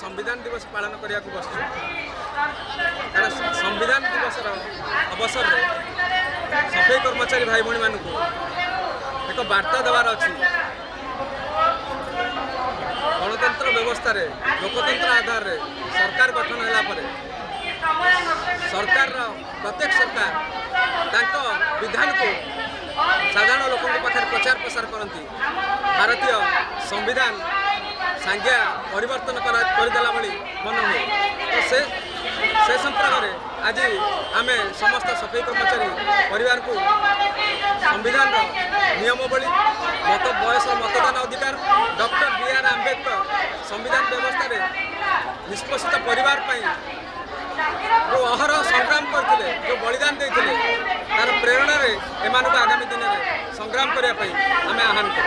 संविधान दिवस पालन करने को बसु कारण संविधान दिवस अवसर में सफाई कर्मचारी भाई भाई मानक एक वार्ता देवार अच्छी गणतंत्र व्यवस्था रे लोकतंत्र आधार रे सरकार गठन होला परे सरकार प्रत्येक सरकार तांको विधान को साधारण लोकों पाखे प्रचार प्रसार करती भारतीय संविधान सांज्ञा परिवर्तन करदेला भली मन हुए तो से संपर्क में आज आम समस्त सफाई कर्मचारी परिवार को संविधान नियमावली मत बयस मतदान अधिकार डॉक्टर बी.आर. आंबेडकर संविधान व्यवस्था रे निष्पेषित परिवार जो अहरह संग्राम करते जो बलिदान देते तार प्रेरणा रे एमानक आगामी दिन में संग्राम करने आम आह्वान कर